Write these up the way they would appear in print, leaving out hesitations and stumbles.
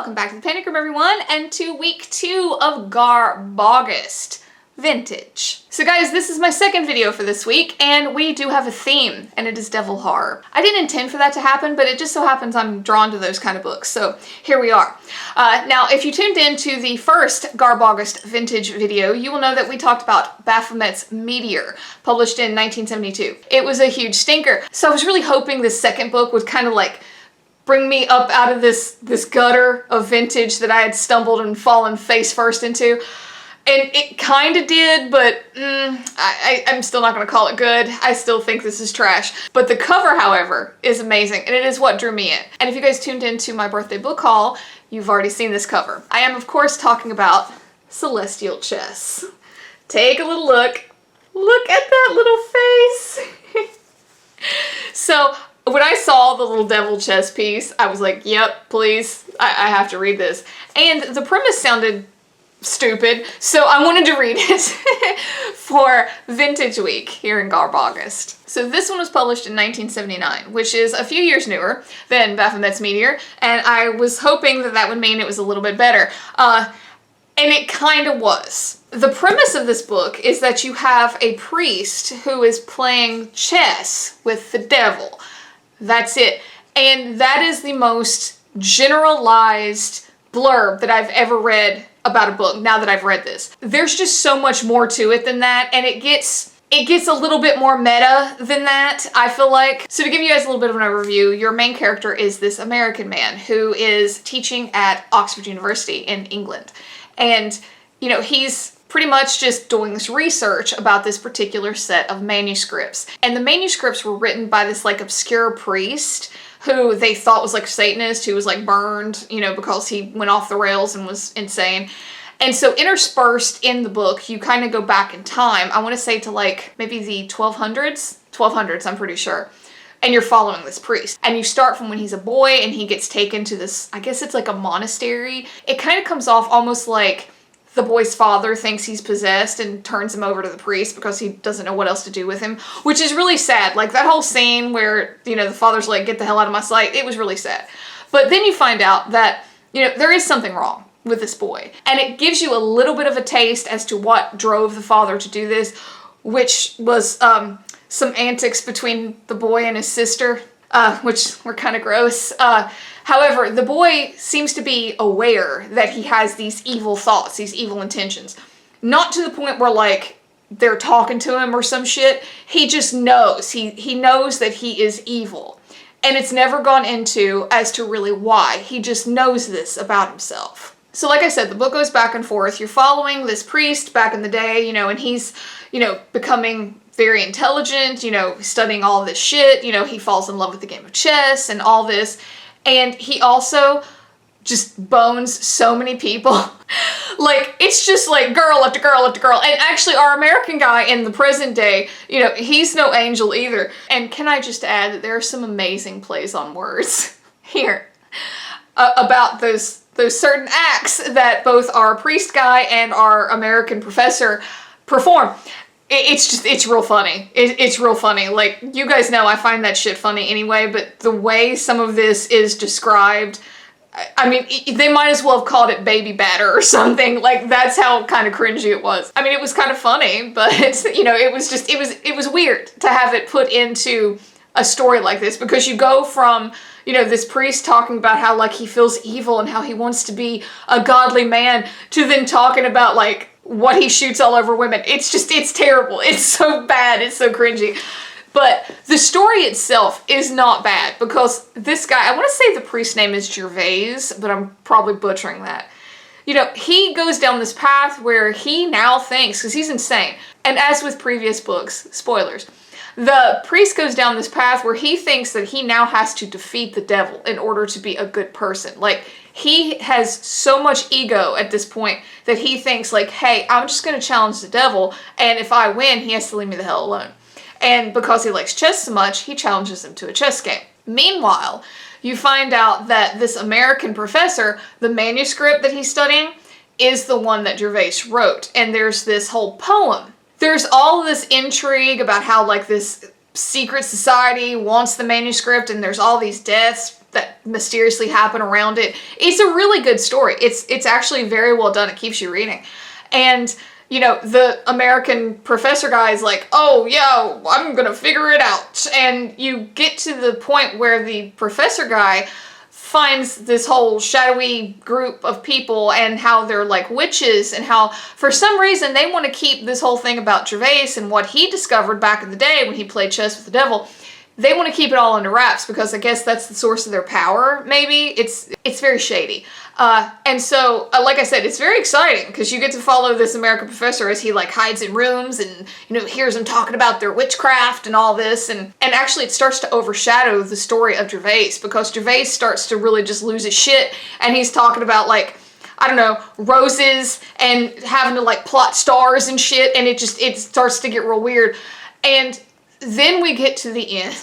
welcome back to the Panic Room, everyone, and to week 2 of Garbogust Vintage. So guys, this is my second video for this week, and we do have a theme, and it is devil horror. I didn't intend for that to happen, but it just so happens I'm drawn to those kind of books, so here we are. Now, if you tuned in to the first Garbogust Vintage video, you will know that we talked about Baphomet's Meteor, published in 1972. It was a huge stinker, so I was really hoping this second book would kind of like bring me up out of this gutter of vintage that I had stumbled and fallen face first into. And it kind of did, but I'm still not going to call it good. I still think this is trash. But the cover, however, is amazing, and it is what drew me in. And if you guys tuned into my birthday book haul, you've already seen this cover. I am, of course, talking about Celestial Chess. Take a little look. Look at that little face. So, when I saw the little devil chess piece, I was like, yep, please, I have to read this. And the premise sounded stupid, so I wanted to read it for Vintage Week here in Garbogust. So this one was published in 1979, which is a few years newer than Baphomet's Meteor, and I was hoping that that would mean it was a little bit better. And it kind of was. The premise of this book is that you have a priest who is playing chess with the devil. That's it. And that is the most generalized blurb that I've ever read about a book now that I've read this. There's just so much more to it than that, and it gets a little bit more meta than that, I feel like. So to give you guys a little bit of an overview, your main character is this American man who is teaching at Oxford University in England. And, you know, he's pretty much just doing this research about this particular set of manuscripts. And the manuscripts were written by this like obscure priest who they thought was like a Satanist, who was like burned, you know, because he went off the rails and was insane. And so interspersed in the book, you kind of go back in time, I want to say to like maybe the 1200s, I'm pretty sure. And you're following this priest. And you start from when he's a boy and he gets taken to this, I guess it's like a monastery. It kind of comes off almost like the boy's father thinks he's possessed and turns him over to the priest because he doesn't know what else to do with him, which is really sad. Like that whole scene where, you know, the father's like, get the hell out of my sight, it was really sad. But then you find out that, you know, there is something wrong with this boy. And it gives you a little bit of a taste as to what drove the father to do this, which was some antics between the boy and his sister, which were kind of gross. However, the boy seems to be aware that he has these evil thoughts, these evil intentions. Not to the point where, like, they're talking to him or some shit. He just knows. He knows that he is evil. And it's never gone into as to really why. He just knows this about himself. So like I said, the book goes back and forth. You're following this priest back in the day, you know, and he's, you know, becoming very intelligent, you know, studying all this shit. You know, he falls in love with the game of chess and all this. And he also just bones so many people. Like, it's just like girl after girl after girl. And actually, our American guy in the present day, you know, he's no angel either. And can I just add that there are some amazing plays on words here about those certain acts that both our priest guy and our American professor perform. It's real funny. It's real funny. Like, you guys know I find that shit funny anyway, but the way some of this is described, I mean, they might as well have called it baby batter or something. Like, that's how kind of cringy it was. I mean, it was kind of funny, but it's, you know, it was weird to have it put into a story like this, because you go from, you know, this priest talking about how, like, he feels evil and how he wants to be a godly man, to then talking about, like, what he shoots all over women. It's terrible. It's so bad. It's so cringy. But the story itself is not bad, because this guy, I want to say the priest's name is Gervais, but I'm probably butchering that. You know, he goes down this path where he now thinks, because he's insane, and as with previous books, spoilers, the priest goes down this path where he thinks that he now has to defeat the devil in order to be a good person. Like, he has so much ego at this point that he thinks, like, hey, I'm just going to challenge the devil, and if I win, he has to leave me the hell alone. And because he likes chess so much, he challenges him to a chess game. Meanwhile, you find out that this American professor, the manuscript that he's studying, is the one that Gervais wrote. And there's this whole poem. There's all this intrigue about how, like, this secret society wants the manuscript, and there's all these deaths that mysteriously happen around it. It's a really good story. It's actually very well done. It keeps you reading. And, you know, the American professor guy is like, oh, yeah, I'm gonna figure it out. And you get to the point where the professor guy finds this whole shadowy group of people and how they're like witches, and how for some reason they want to keep this whole thing about Gervais and what he discovered back in the day when he played chess with the devil. They want to keep it all under wraps because I guess that's the source of their power, maybe. It's very shady. And so, like I said, it's very exciting because you get to follow this American professor as he like hides in rooms and, you know, hears them talking about their witchcraft and all this. And actually it starts to overshadow the story of Gervais because Gervais starts to really just lose his shit, and he's talking about like, I don't know, roses and having to like plot stars and shit, and it starts to get real weird. And then we get to the end.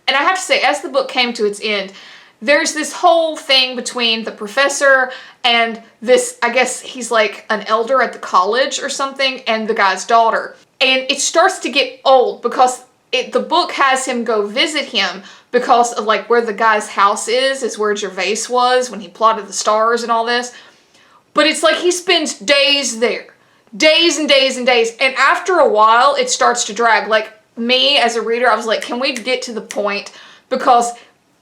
And I have to say, as the book came to its end, there's this whole thing between the professor and this, I guess he's like an elder at the college or something, and the guy's daughter. And it starts to get old because the book has him go visit him because of like where the guy's house is where Gervais was when he plotted the stars and all this. But it's like he spends days there. Days and days and days. And after a while, it starts to drag. Like, me as a reader, I was like, can we get to the point? Because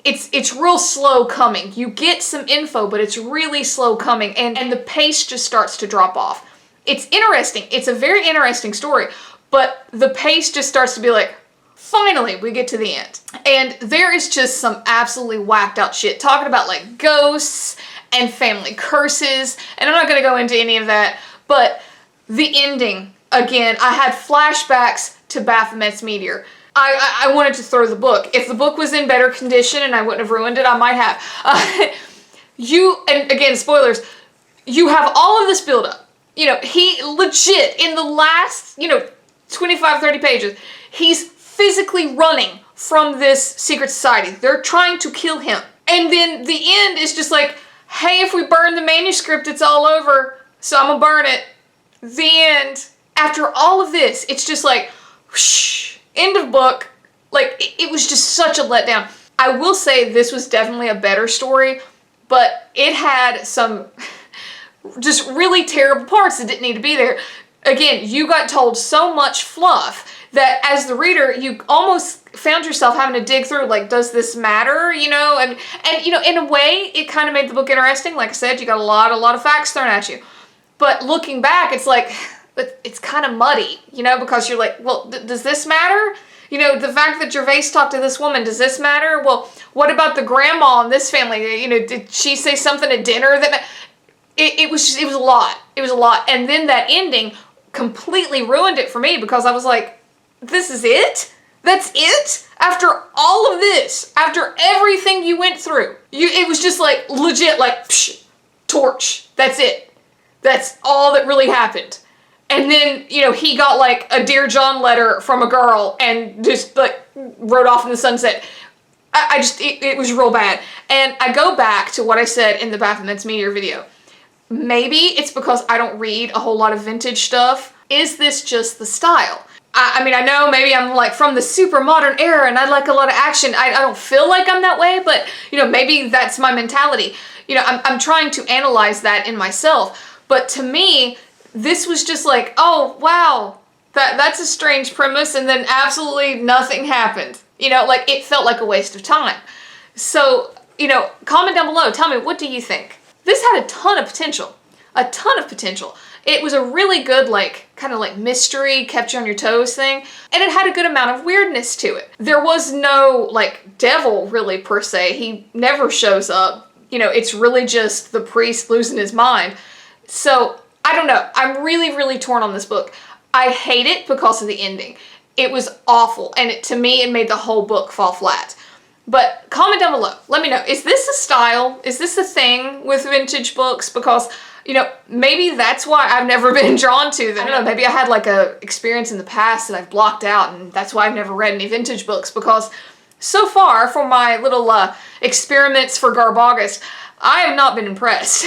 it's real slow coming. You get some info, but it's really slow coming, and the pace just starts to drop off. It's interesting. It's a very interesting story, but the pace just starts to be like, finally, we get to the end. And there is just some absolutely whacked out shit, talking about like ghosts and family curses, and I'm not going to go into any of that, but the ending, again, I had flashbacks to Baphomet's Meteor. I wanted to throw the book. If the book was in better condition and I wouldn't have ruined it, I might have. And again, spoilers, you have all of this buildup. You know, he legit, in the last, 25, 30 pages, he's physically running from this secret society. They're trying to kill him. And then the end is just like, hey, if we burn the manuscript, it's all over, so I'm gonna burn it. The end. After all of this, it's just like, whoosh, end of book. Like, it was just such a letdown. I will say this was definitely a better story, but it had some just really terrible parts that didn't need to be there. Again, you got told so much fluff that as the reader, you almost found yourself having to dig through, like, does this matter, and in a way, it kind of made the book interesting. Like I said, you got a lot of facts thrown at you. But looking back, it's like, it's kind of muddy, because you're like, well, does this matter? The fact that Gervais talked to this woman, does this matter? Well, what about the grandma in this family? Did she say something at dinner that it was a lot. It was a lot. And then that ending completely ruined it for me because I was like, this is it? That's it? After all of this, after everything you went through, it was just like legit, like, psh, torch. That's it. That's all that really happened. And then, he got like a Dear John letter from a girl and just like rode off in the sunset. It was real bad. And I go back to what I said in the Baphomet's Meteor video. Maybe it's because I don't read a whole lot of vintage stuff. Is this just the style? I mean, I know maybe I'm like from the super modern era and I like a lot of action. I don't feel like I'm that way, but maybe that's my mentality. I'm trying to analyze that in myself. But to me, this was just like, oh, wow, that's a strange premise, and then absolutely nothing happened. Like, it felt like a waste of time. So, comment down below. Tell me, what do you think? This had a ton of potential. A ton of potential. It was a really good, kind of like mystery, kept you on your toes thing, and it had a good amount of weirdness to it. There was no, devil, really, per se. He never shows up. It's really just the priest losing his mind. So, I don't know. I'm really, really torn on this book. I hate it because of the ending. It was awful, and to me, it made the whole book fall flat. But comment down below. Let me know. Is this a style? Is this a thing with vintage books? Because, maybe that's why I've never been drawn to them. I don't know. Maybe I had a experience in the past that I've blocked out, and that's why I've never read any vintage books. Because so far, for my little experiments for Garb August, I have not been impressed.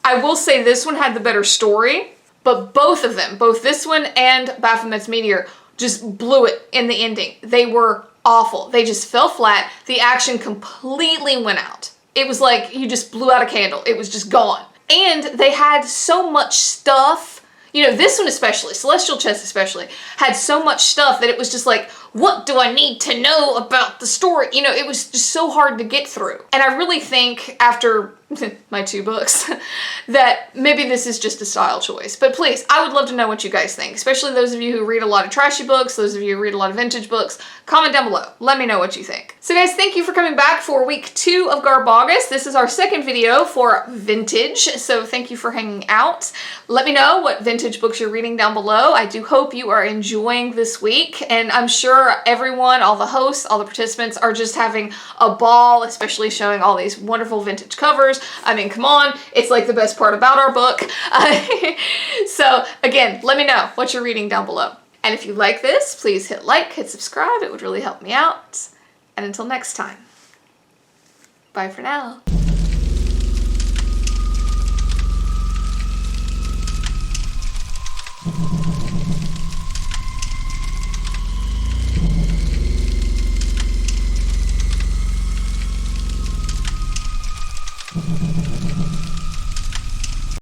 I will say this one had the better story, but both of them, both this one and Baphomet's Meteor, just blew it in the ending. They were awful. They just fell flat. The action completely went out. It was like you just blew out a candle. It was just gone. And they had so much stuff. You know, this one especially, Celestial Chest especially, had so much stuff that it was just like, what do I need to know about the story? You know, it was just so hard to get through. And I really think after my 2 books that maybe this is just a style choice. But please, I would love to know what you guys think, especially those of you who read a lot of trashy books, those of you who read a lot of vintage books. Comment down below. Let me know what you think. So guys, thank you for coming back for week 2 of Garbogus. This is our second video for vintage, so thank you for hanging out. Let me know what vintage books you're reading down below. I do hope you are enjoying this week, and I'm sure everyone, all the hosts, all the participants are just having a ball, especially showing all these wonderful vintage covers. I mean, come on, it's like the best part about our book. So again, let me know what you're reading down below. And if you like this, please hit like, hit subscribe. It would really help me out. And until next time, bye for now.